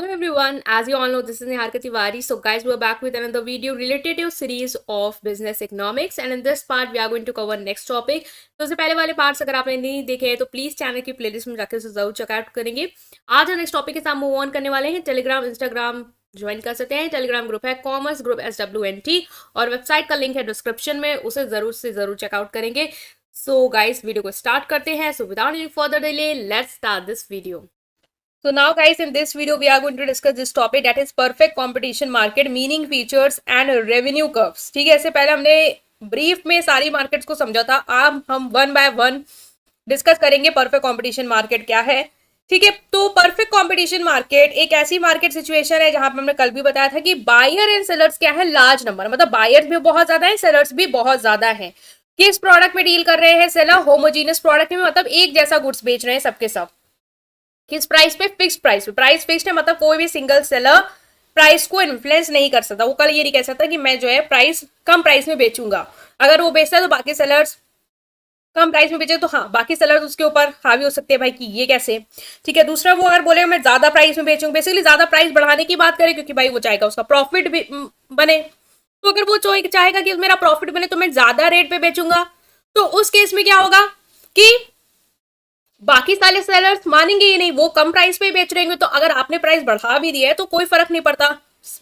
Hello everyone, as you all know, this is Niharika Tiwari. So guys, we're back with another video related to series of business economics, and in this part we are going to cover next topic. तो उससे पहले वाले parts अगर आपने नहीं देखे हैं तो प्लीज चैनल की प्लेलिस्ट में जाकर उसे जरूर चेकआउट करेंगे। आज हम नेक्स्ट टॉपिक के साथ मूव ऑन करने वाले हैं। टेलीग्राम इंस्टाग्राम ज्वाइन कर सकते हैं। टेलीग्राम ग्रुप है कॉमर्स ग्रुप SWNT और वेबसाइट का लिंक है डिस्क्रिप्शन में, उसे जरूर से जरूर चेकआउट करेंगे। सो गाइस, वीडियो को स्टार्ट करते हैं। So without any further delay, let's start this video. So now guys, in this video we are going to discuss this topic, that is perfect competition market, meaning, features and revenue curves। ठीक है, इससे पहले हमने brief में सारी markets को समझा था। अब हम वन बाय वन डिस्कस करेंगे परफेक्ट कंपटीशन मार्केट क्या है। ठीक है, तो परफेक्ट कंपटीशन मार्केट एक ऐसी मार्केट सिचुएशन है जहां पर हमने कल भी बताया था कि बायर एंड सेलर्स क्या है, लार्ज नंबर, मतलब बायर्स भी बहुत ज्यादा है, सेलर्स भी बहुत ज्यादा है। किस प्रोडक्ट में डील कर रहे हैं सेलर? होमोजीनियस प्रोडक्ट में, मतलब एक जैसा गुड्स बेच रहे हैं सबके सब। किस प्राइस पे? फिक्स्ड प्राइस पे। प्राइस फिक्स्ड है, मतलब कोई भी सिंगल सेलर प्राइस को इन्फ्लुएंस नहीं कर सकता। वो कल ये नहीं कह सकता कि मैं जो है प्राइस कम प्राइस में बेचूंगा। अगर वो बेचता है तो बाकी सेलर्स कम प्राइस में बेचे तो हाँ, बाकी सेलर्स उसके ऊपर हावी हो सकते हैं भाई कि ये कैसे। ठीक है, दूसरा वो अगर बोलेगा मैं ज्यादा प्राइस में बेचूंगा, बेसिकली ज्यादा प्राइस बढ़ाने की बात करें, क्योंकि भाई वो चाहेगा उसका प्रॉफिट भी बने। तो अगर वो चाहेगा कि मेरा प्रॉफिट बने तो मैं ज्यादा रेट पे बेचूंगा, तो उस केस में क्या होगा कि बाकी सारे सेलर्स मानेंगे ही नहीं, वो कम प्राइस पे बेच रहे हैं। तो अगर आपने प्राइस बढ़ा भी दिया है तो कोई फर्क नहीं पड़ता,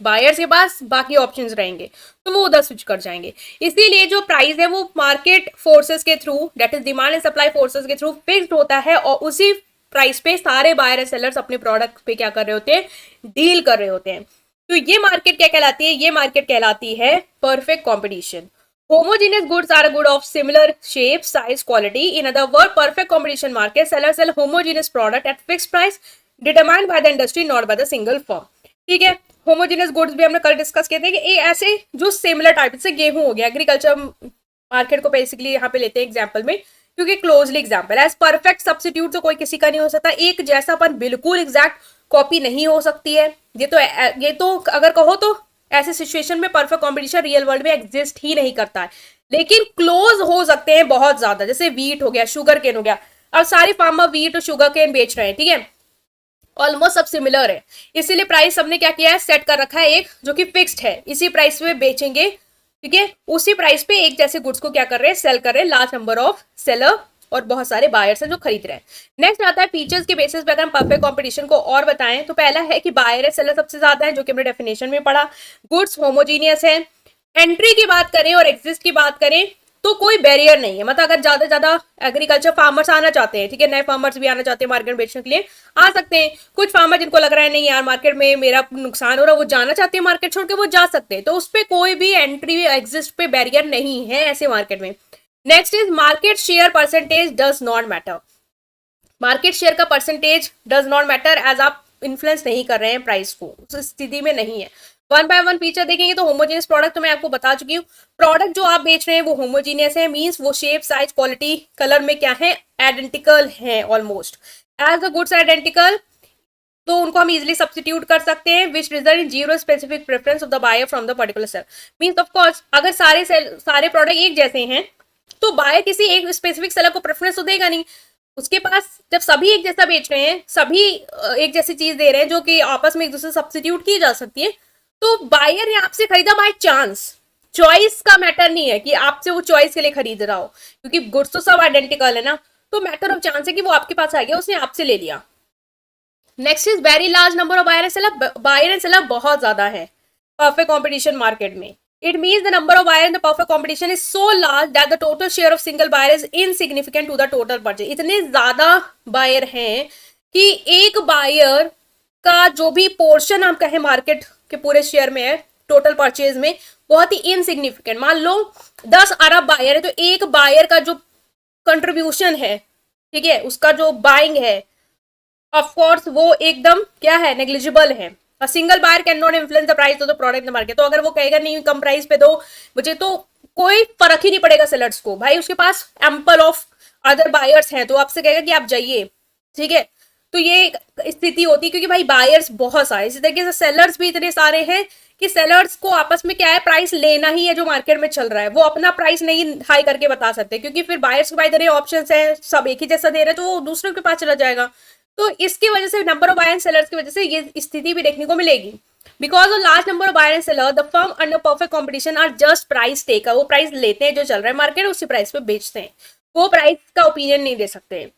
बायर्स के पास बाकी ऑप्शंस रहेंगे तो वो उधर स्विच कर जाएंगे। इसीलिए जो प्राइस है वो मार्केट फोर्सेस के through, that is demand and supply forces के थ्रू फिक्स्ड होता है, और उसी प्राइस पे सारे बायर एंड सेलर्स अपने प्रोडक्ट पे क्या कर रहे होते हैं, डील कर रहे होते हैं। तो ये मार्केट क्या कहलाती है? ये मार्केट कहलाती है perfect competition. Homogeneous goods are good of similar shape, size, quality. In other words, perfect competition market, sellers sell homogeneous product at fixed price determined by the industry, not by the single firm. ठीक है, homogeneous goods भी हमने कल discuss किए थे कि ऐसे जो सिमिलर टाइप, जैसे गेहूं हो गया, एग्रीकल्चर मार्केट को बेसिकली यहाँ पे लेते हैं एग्जाम्पल में, क्योंकि closely example. As perfect substitute तो कोई किसी का नहीं हो सकता, एक जैसापन बिल्कुल एग्जैक्ट कॉपी नहीं हो सकती है। ये तो अगर कहो तो ऐसे सिचुएशन में परफेक्ट कॉम्पिटिशन रियल वर्ल्ड में एग्जिस्ट ही नहीं करता है, लेकिन क्लोज हो सकते हैं बहुत ज्यादा। जैसे वीट हो गया, शुगर केन हो गया, अब सारे फार्मर वीट और शुगर केन बेच रहे हैं, ठीक है, ऑलमोस्ट सब सिमिलर है। इसीलिए प्राइस सबने क्या किया है, सेट कर रखा है एक जो कि फिक्स्ड है, इसी प्राइस पे बेचेंगे। ठीक है, उसी प्राइस पे एक जैसे गुड्स को क्या कर रहे हैं, सेल कर रहे हैं लार्ज नंबर ऑफ सेलर, और बहुत सारे बायर्स हैं जो खरीद रहे हैं। नेक्स्ट आता है फीचर्स के बेसिस पे अगर हम परफेक्ट कंपटीशन को और बताएं तो पहला है कि बायर है सेलर सबसे ज्यादा है, जो कि हमने डेफिनेशन में पढ़ा। गुड्स होमोजीनियस है। एंट्री की बात करें और एग्जिस्ट की बात करें तो कोई बैरियर नहीं है, मतलब अगर ज्यादा ज्यादा एग्रीकल्चर फार्मर्स आना चाहते हैं, ठीक है, नए फार्मर्स भी आना चाहते हैं मार्केट में बेचने के लिए, आ सकते हैं। कुछ फार्मर जिनको लग रहा है नहीं यार मार्केट में मेरा नुकसान हो रहा है, वो जाना चाहते हैं मार्केट छोड़ के, वो जा सकते हैं। तो उस पर कोई भी एंट्री एग्जिस्ट पे बैरियर नहीं है ऐसे मार्केट में। Next is market share percentage does not matter. Market share का percentage does not matter, as आप इन्फ्लुएंस नहीं कर रहे हैं प्राइस को, उस स्थिति में नहीं है। वन बाय वन फीचर देखेंगे तो होमोजीनियस प्रोडक्ट तो मैं आपको बता चुकी हूँ, प्रोडक्ट जो आप बेच रहे हैं वो होमोजीनियस है, मींस वो शेप, साइज, क्वालिटी, कलर में क्या है, आइडेंटिकल है almost. As the goods identical तो उनको हम इजिली सब्सटीट्यूट कर सकते हैं, which result in zero specific preference of the buyer from the particular sell. Means of course अगर सारे प्रोडक्ट एक जैसे हैं तो बायर किसी एक स्पेसिफिक सेलर को प्रेफरेंस तो देगा नहीं। उसके पास जब सभी एक जैसा बेच रहे हैं, सभी एक जैसी चीज दे रहे हैं जो कि आपस में एक दूसरे से सब्स्टिट्यूट की जा सकती है, तो बायर ने आपसे खरीदा बाय चांस। चॉइस का मैटर नहीं है कि आपसे वो चॉइस के लिए खरीद रहा हो, क्योंकि गुड्स तो सब आइडेंटिकल है ना, तो मैटर ऑफ चांस है कि वो आपके पास आ गया, उसने आपसे ले लिया। Next is very large number of buyer and seller. Buyer and seller बहुत ज्यादा है परफेक्ट कॉम्पिटिशन मार्केट में। It means the number of buyers in the perfect competition is so large that the total share of single buyer is insignificant to the total purchase. इतने ज्यादा buyer हैं कि एक buyer का जो भी portion हम कहें मार्केट के पूरे शेयर में है टोटल परचेज में, बहुत ही इनसिग्निफिकेंट। मान लो 10 अरब बायर है तो एक बायर का जो कंट्रीब्यूशन है, ठीक है, उसका जो बाइंग है, ऑफ कोर्स वो एकदम क्या है, नेग्लिजिबल है। A single buyer cannot influence the price of the product in the market. तो अगर वो कहेगा नहीं कम प्राइस पे दो मुझे, तो कोई फर्क ही नहीं पड़ेगा सेलर्स को, भाई उसके पास एम्पल ऑफ अदर बायर्स हैं, तो आपसे कहेगा कि आप जाइए। ठीक है, तो ये स्थिति होती है क्योंकि भाई बायर्स बहुत सारे, इसी तरीके से सेलर्स भी इतने सारे हैं कि सेलर्स को आपस में क्या है, प्राइस लेना ही है जो मार्केट में चल रहा है, वो अपना प्राइस नहीं हाई करके बता सकते, क्योंकि फिर बायर्स के पास इतने ऑप्शंस हैं, सब एक ही जैसा दे रहे हैं, तो वो दूसरों के पास चला जाएगा। तो इसकी वजह से number of buyer and sellers की वजह से ये स्थिति भी देखने को मिलेगी। Because of large number of buyer and seller the firm under perfect competition are just price taker, वो प्राइस लेते हैं जो चल रहा है मार्केट उसी प्राइस पे बेचते हैं, वो प्राइस का ओपिनियन नहीं दे सकते।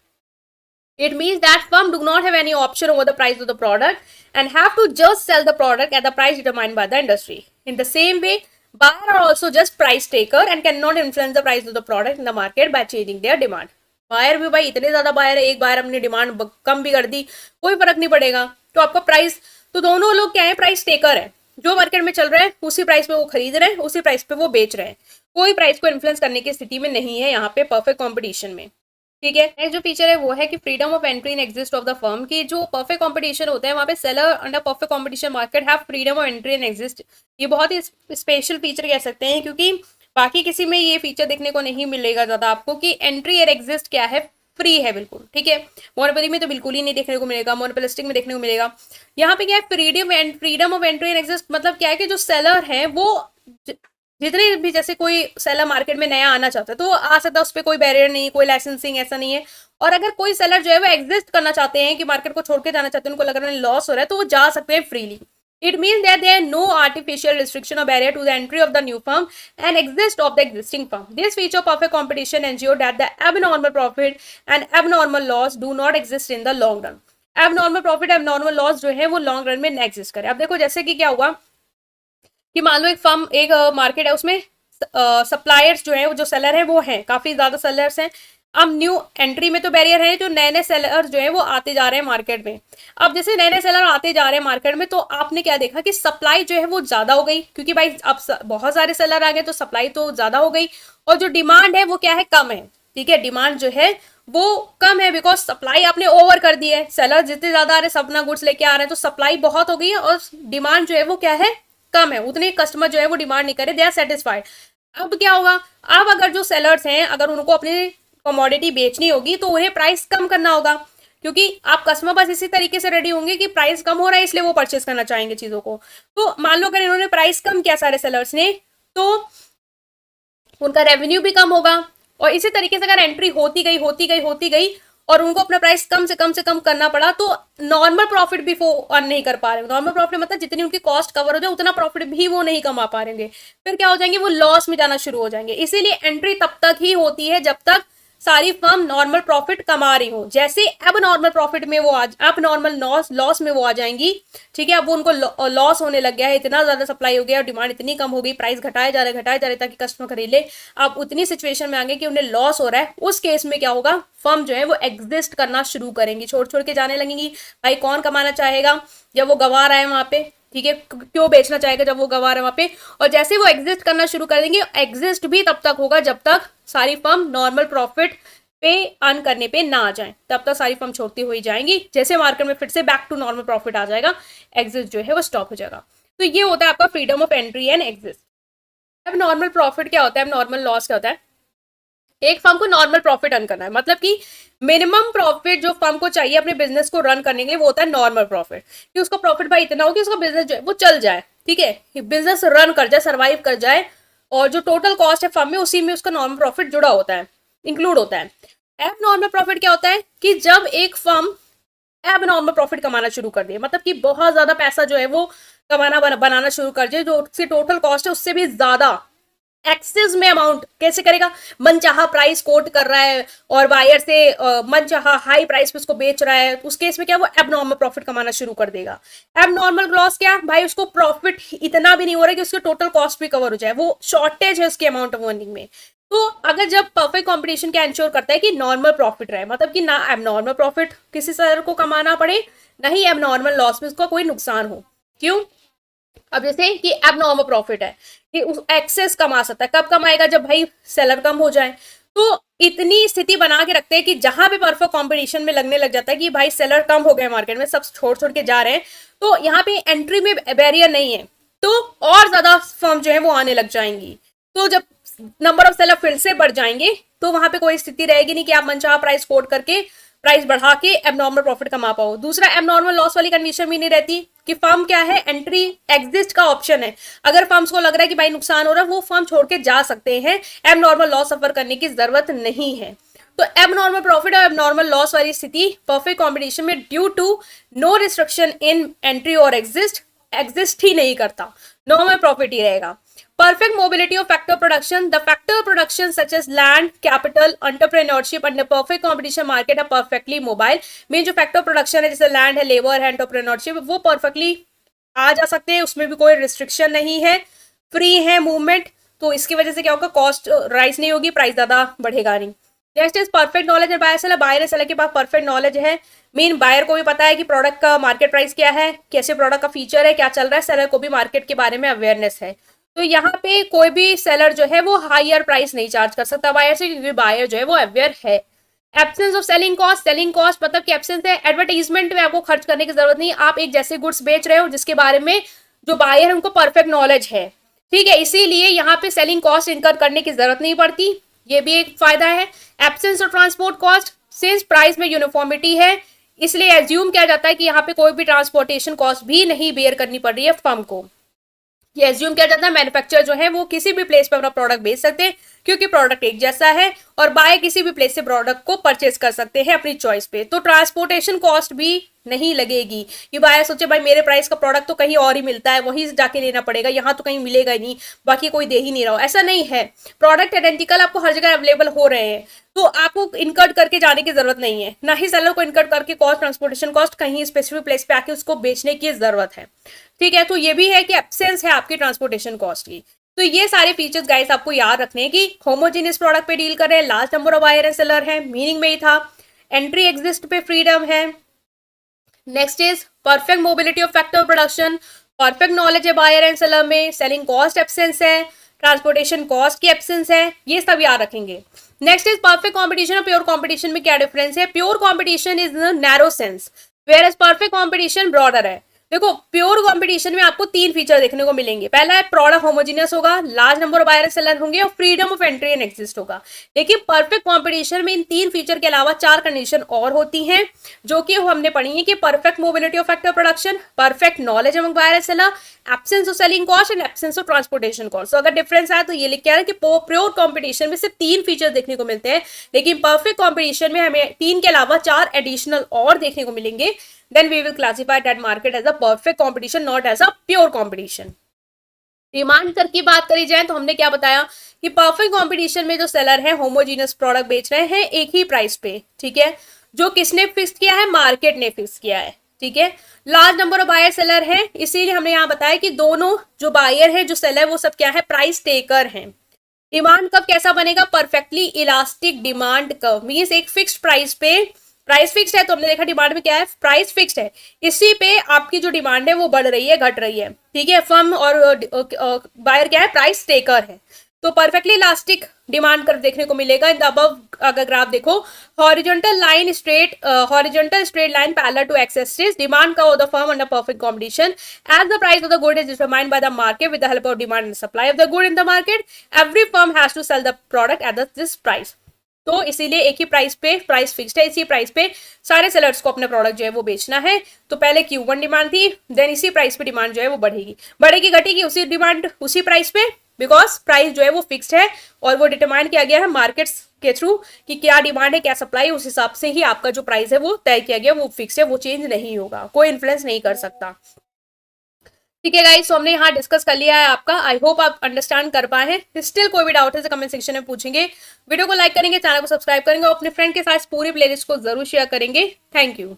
It means that firm do not have any option over the price of the product and have to just sell the product at the price determined by the industry. In the same way, buyers are also just price taker and cannot influence the price of the product in the market by changing their demand. Buyer भी भाई इतने ज्यादा buyer है, एक buyer अपनी demand कम भी कर दी कोई फर्क नहीं पड़ेगा, तो आपका प्राइस, तो दोनों लोग क्या है, प्राइस टेकर है, जो मार्केट में चल रहा है उसी प्राइस पे वो खरीद रहे हैं, उसी प्राइस पे वो बेच रहे हैं, कोई प्राइस को इन्फ्लुएंस करने की स्थिति में नहीं है यहाँ पे परफेक्ट कॉम्पिटिशन में। ठीक है, नेक्स्ट जो फीचर है वो है कि freedom of entry in exist of the firm, की जो परफेक्ट कंपटीशन होता है वहाँ पे seller under perfect competition market have freedom of entry in exist. ये बहुत ही स्पेशल फीचर कह सकते हैं क्योंकि बाकी किसी में ये फीचर देखने को नहीं मिलेगा ज्यादा आपको, कि एंट्री एंड एग्जिस्ट क्या है, फ्री है बिल्कुल। ठीक है, मोनोपोली में तो बिल्कुल ही नहीं देखने को मिलेगा, मोनोपोलिस्टिक में देखने को मिलेगा। यहाँ पे क्या है, freedom of entry and exist, मतलब क्या है कि जो सेलर है वो जितने भी, जैसे कोई सेलर मार्केट में नया आना चाहता है तो वो आ सकता है, उस पर कोई बैरियर नहीं, कोई लाइसेंसिंग ऐसा नहीं है। और अगर कोई सेलर जो है वो एग्जिस्ट करना चाहते हैं कि मार्केट को छोड़ के जाना चाहते हैं, उनको लग रहा है लॉस हो रहा है, तो वो जा सकते हैं freely. It means that there are no artificial restriction or barrier to the entry of the new firm and exist of the existing firm. This feature of perfect competition ensure that the abnormal profit and abnormal loss do not exist in the long run. Abnormal profit, abnormal loss जो है वो long run में न exist करे। अब देखो जैसे कि क्या हुआ कि मान लो एक फर्म, एक मार्केट है, उसमें सप्लायर्स जो है, वो जो सेलर है वो हैं, काफी ज्यादा सेलर्स हैं। अब न्यू एंट्री में तो बैरियर है, जो नए नए सेलर जो है वो आते जा रहे हैं मार्केट में। अब जैसे नए नए सेलर आते जा रहे हैं मार्केट में, तो आपने क्या देखा कि सप्लाई जो है वो ज्यादा हो गई, क्योंकि भाई अब बहुत सारे सेलर आ गए तो सप्लाई तो ज्यादा हो गई, और जो डिमांड है वो क्या है, कम है। ठीक है, डिमांड जो है वो कम है, बिकॉज सप्लाई आपने ओवर कर दी है, सेलर जितने ज्यादा आ रहे हैं, सब अपना गुड्स लेके आ रहे हैं, तो सप्लाई बहुत हो गई है और डिमांड जो है वो क्या है, कम है। उतने कस्टमर जो है वो डिमांड नहीं करे, दे आर सेटिस्फाइड। अब क्या होगा, अब अगर जो सेलर्स हैं, अगर उनको अपनी कमोडिटी बेचनी होगी तो उन्हें प्राइस कम करना होगा, क्योंकि आप कस्टमर बस इसी तरीके से रेडी होंगे कि प्राइस कम हो रहा है इसलिए वो परचेस करना चाहेंगे चीजों को। तो मान लो अगर इन्होंने प्राइस कम किया सारे सेलर्स ने, तो उनका रेवेन्यू भी कम होगा। और इसी तरीके से अगर एंट्री होती गई और उनको अपना प्राइस कम से कम करना पड़ा, तो नॉर्मल प्रॉफिट भी वो अर्न नहीं कर पा रहे। नॉर्मल प्रॉफिट मतलब जितनी उनकी कॉस्ट कवर हो जाए उतना प्रॉफिट भी वो नहीं कमा पा रहे, फिर क्या हो जाएंगे, वो लॉस में जाना शुरू हो जाएंगे। इसीलिए एंट्री तब तक ही होती है जब तक सारी फर्म नॉर्मल प्रॉफिट कमा रही हो। जैसे अब नॉर्मल प्रॉफिट में वो अब नॉर्मल लॉस में वो आ जाएंगी। ठीक है, अब वो उनको लॉस होने लग गया है, इतना ज्यादा सप्लाई हो गया और डिमांड इतनी कम हो गई, प्राइस घटाए जा रहे ताकि कस्टमर खरीद ले। अब उतनी सिचुएशन में आ गए कि उन्हें लॉस हो रहा है, उस केस में क्या होगा, फर्म जो है वो एग्जिस्ट करना शुरू करेंगी, छोड़ के जाने लगेंगी। भाई कौन कमाना चाहेगा जब वो गंवा रहा है वहां पे, ठीक है, क्यों बेचना चाहेगा जब वो गंवा रहा है वहां पे। और जैसे वो एग्जिस्ट करना शुरू कर देंगे, एग्जिस्ट भी तब तक होगा जब तक सारी फर्म नॉर्मल प्रॉफिट पे अर्न करने पे ना आ जाए, तब तक सारी फर्म छोड़ती हुई जाएंगी। जैसे मार्केट में फिर से बैक टू नॉर्मल प्रॉफिट आ जाएगा, एग्जिस्ट जो है वो स्टॉप हो जाएगा। तो ये होता है आपका freedom of entry and exist. अब नॉर्मल प्रॉफिट क्या होता है, अब नॉर्मल लॉस क्या होता है। एक फर्म को नॉर्मल प्रॉफिट अर्न करना है, मतलब कि मिनिमम प्रॉफिट जो फर्म को चाहिए अपने बिजनेस को रन करने के लिए, वो होता है नॉर्मल प्रॉफिट, कि उसका प्रॉफिट भाई इतना हो कि उसका बिजनेस जो है वो चल जाए। ठीक है, बिजनेस रन कर जाए, सर्वाइव कर जाए, और जो टोटल कॉस्ट है फर्म में उसी में उसका नॉर्मल प्रॉफिट जुड़ा होता है, इंक्लूड होता है। एब नॉर्मल प्रॉफिट क्या होता है कि जब एक फर्म एब नॉर्मल प्रॉफिट कमाना शुरू कर दे, मतलब कि बहुत ज्यादा पैसा जो है वो बनाना शुरू कर दे, जो उसकी टोटल कॉस्ट है उससे भी ज्यादा एक्सेस में अमाउंट कैसे करेगा, मनचाहा प्राइस कोट कर रहा है और बायर से मनचाहा हाई प्राइस पे उसको बेच रहा है, उस केस में क्या वो एबनॉर्मल प्रॉफिट कमाना शुरू कर देगा। एबनॉर्मल लॉस क्या, भाई उसको प्रॉफिट इतना भी नहीं हो रहा है कि उसके टोटल कॉस्ट भी कवर हो जाए, वो शॉर्टेज है उसकी अमाउंट ऑफ अर्निंग में। तो अगर जब परफेक्ट कंपटीशन क्या इंश्योर करता है कि नॉर्मल प्रॉफिट रहे, मतलब कि ना एबनॉर्मल प्रॉफिट किसी सेलर को कमाना पड़े, ना ही एबनॉर्मल लॉस में उसका कोई नुकसान हो। क्यों, अब जैसे कि एबनॉर्मल प्रॉफिट है कि उस एक्सेस कमा सकता है, कब कमाएगा, जब भाई सेलर कम हो जाए। तो इतनी स्थिति बना के रखते हैं कि जहां पे परफेक्ट कंपटीशन में लगने लग जाता है कि भाई सेलर कम हो गए मार्केट में, सब छोड़ के जा रहे हैं, तो यहाँ पे एंट्री में बैरियर नहीं है, तो और ज्यादा फर्म जो है वो आने लग जाएंगी। तो जब नंबर ऑफ सेलर फिर से बढ़ जाएंगे तो वहां पे कोई स्थिति रहेगी नहीं कि आप मनचाहा प्राइस कोट करके प्राइस बढ़ा के एबनॉर्मल प्रॉफिट कमा पाओ। दूसरा, एबनॉर्मल लॉस वाली कंडीशन भी नहीं रहती कि फर्म क्या है, एंट्री एग्जिस्ट का ऑप्शन है। अगर फर्म्स को लग रहा है कि भाई नुकसान हो रहा है, वो फर्म छोड़ के जा सकते हैं, एबनॉर्मल लॉस सफर करने की जरूरत नहीं है। तो एबनॉर्मल प्रॉफिट और एबनॉर्मल लॉस वाली स्थिति परफेक्ट कॉम्बिनेशन में due to no restriction in entry और एग्जिस्ट ही नहीं करता, नॉर्मल प्रॉफिट ही रहेगा। Perfect mobility of factor production. The factor production such as land, capital, entrepreneurship and the perfect competition market are perfectly mobile. Main जो factor production है जैसे land है, labor है, entrepreneurship, वो perfectly आ जा सकते हैं, उसमें भी कोई restriction नहीं है, free है movement, तो इसकी वजह से क्या होगा, कॉस्ट राइज नहीं होगी, प्राइस ज्यादा बढ़ेगा नहीं। नेक्स्ट इज परफेक्ट नॉलेज है बायर सेलर। बायर सेलर के पास परफेक्ट नॉलेज है, मीन बायर को भी पता है कि प्रोडक्ट का मार्केट प्राइस क्या है, कैसे प्रोडक्ट का फीचर है, क्या चल रहा है, सेलर को भी मार्केट के बारे में अवेयरनेस है। तो यहाँ पे कोई भी सेलर जो है वो हायर प्राइस नहीं चार्ज कर सकता बायर से, क्योंकि बायर जो है वो अवेयर है। एब्सेंस ऑफ सेलिंग कॉस्ट मतलब कि एब्सेंस है, एडवर्टाइजमेंट में आपको खर्च करने की जरूरत नहीं, आप एक जैसे गुड्स बेच रहे हो जिसके बारे में जो बायर है उनको परफेक्ट नॉलेज है, ठीक है, इसीलिए यहाँ पे सेलिंग कॉस्ट इनकर करने की जरूरत नहीं पड़ती, ये भी एक फायदा है। Absence of transport cost, since price में यूनिफॉर्मिटी है इसलिए एज्यूम किया जाता है कि यहाँ पे कोई भी ट्रांसपोर्टेशन कॉस्ट भी नहीं बेयर करनी पड़ रही है फर्म को। ये एज्यूम किया जाता है मैन्युफैक्चरर जो है वो किसी भी प्लेस पे अपना प्रोडक्ट बेच सकते हैं, क्योंकि प्रोडक्ट एक जैसा है, और बाय किसी भी प्लेस से प्रोडक्ट को परचेस कर सकते हैं अपनी चॉइस पे, तो ट्रांसपोर्टेशन कॉस्ट भी नहीं लगेगी कि बाय सोचे भाई मेरे प्राइस का प्रोडक्ट तो कहीं और ही मिलता है, वहीं जाके लेना पड़ेगा, यहाँ तो कहीं मिलेगा ही नहीं, बाकी कोई दे ही नहीं रहा हो, ऐसा नहीं है। प्रोडक्ट आइडेंटिकल आपको हर जगह अवेलेबल हो रहे हैं, तो आपको इनकट करके जाने की जरूरत नहीं है, ना ही सेलर को इनकट करके कॉस्ट, ट्रांसपोर्टेशन कॉस्ट कहीं स्पेसिफिक प्लेस पे आके उसको बेचने की जरूरत है, ठीक है। तो ये भी है कि एब्सेंस है आपकी ट्रांसपोर्टेशन कॉस्ट की। तो ये सारे फीचर्स गाइस आपको याद रखने हैं कि होमोजेनियस प्रोडक्ट पे डील कर रहे हैं, large number of buyer and seller है, मीनिंग में ही था, एंट्री एग्जिस्ट पे फ्रीडम है। Next is perfect mobility of factor production, perfect knowledge है बायर एंड सेलर में, सेलिंग कॉस्ट एब्सेंस है, ट्रांसपोर्टेशन कॉस्ट की एब्सेंस है, ये सब याद रखेंगे। नेक्स्ट इज परफेक्ट कॉम्पिटिशन और प्योर कॉम्पिटिशन में क्या डिफरेंस है। Pure competition is narrow sense, whereas perfect competition broader है। देखो प्योर कंपटीशन में आपको तीन फीचर देखने को मिलेंगे, पहला है प्रोडक्ट होमोजीनियस होगा, large number of buyer and seller होंगे और freedom of entry and exist होगा। लेकिन परफेक्ट कंपटीशन में इन तीन फीचर के अलावा चार कंडीशन और होती हैं, जो कि हमने पढ़ी है कि perfect mobility of factor production, perfect knowledge among buyer and seller, absence of selling cost and absence of transportation cost. तो अगर डिफरेंस आए तो ये लिख के आ रहा है कि प्योर कंपटीशन में सिर्फ तीन फीचर देखने को मिलते हैं, लेकिन परफेक्ट कंपटीशन में हमें तीन के अलावा चार एडिशनल और देखने को मिलेंगे। Then we will classify that market as a perfect competition, not as a pure competition. Demand कर की बात करी जाए तो हमने क्या बताया कि परफेक्ट कंपटीशन में जो सेलर है होमोजीनियस प्रोडक्ट बेच रहे हैं एक ही प्राइस पे, ठीक है, जो किसने फिक्स किया है, मार्केट ने फिक्स किया है, ठीक है। Large number of buyer seller है, इसीलिए हमने यहाँ बताया कि दोनों जो बायर है जो सेलर वो सब क्या है, प्राइस टेकर है। डिमांड कब कैसा बनेगा, perfectly elastic demand curve, means एक फिक्स्ड प्राइस पे, प्राइस फिक्स्ड है तो हमने देखा डिमांड में क्या है, प्राइस फिक्स्ड है, इसी पे आपकी जो डिमांड है वो बढ़ रही है घट रही है, ठीक है। फर्म और बायर क्या है, प्राइस टेकर है, तो परफेक्टली इलास्टिक डिमांड कर्व देखने को मिलेगा। इन द अबव अगर ग्राफ देखो, horizontal straight line parallel to X axis, demand का the firm under perfect competition, as the price of the good is determined by the market with the help of demand and supply of the good in the market, every firm has to sell the product at this price. तो इसीलिए एक ही price पे, price fixed है, इसी price पे सारे sellers को अपना प्रोडक्ट जो है वो बेचना है। तो पहले Q1 डिमांड थी, देन इसी प्राइस पे डिमांड जो है वो बढ़ेगी घटेगी उसी डिमांड उसी प्राइस पे, बिकॉज प्राइस जो है वो फिक्स्ड है और वो डिटरमाइन किया गया है मार्केट्स के थ्रू कि क्या डिमांड है क्या सप्लाई, उस हिसाब से ही आपका जो प्राइस है वो तय किया गया, वो फिक्स्ड है, वो चेंज नहीं होगा, कोई इन्फ्लुएंस नहीं कर सकता, ठीक है गाइस। तो हमने यहाँ डिस्कस कर लिया है आपका, आई होप आप अंडरस्टैंड कर पाए हैं। स्टिल कोई भी डाउट है तो कमेंट सेक्शन में पूछेंगे, वीडियो को लाइक करेंगे, चैनल को सब्सक्राइब करेंगे और अपने फ्रेंड के साथ पूरी प्लेलिस्ट को जरूर शेयर करेंगे। Thank you.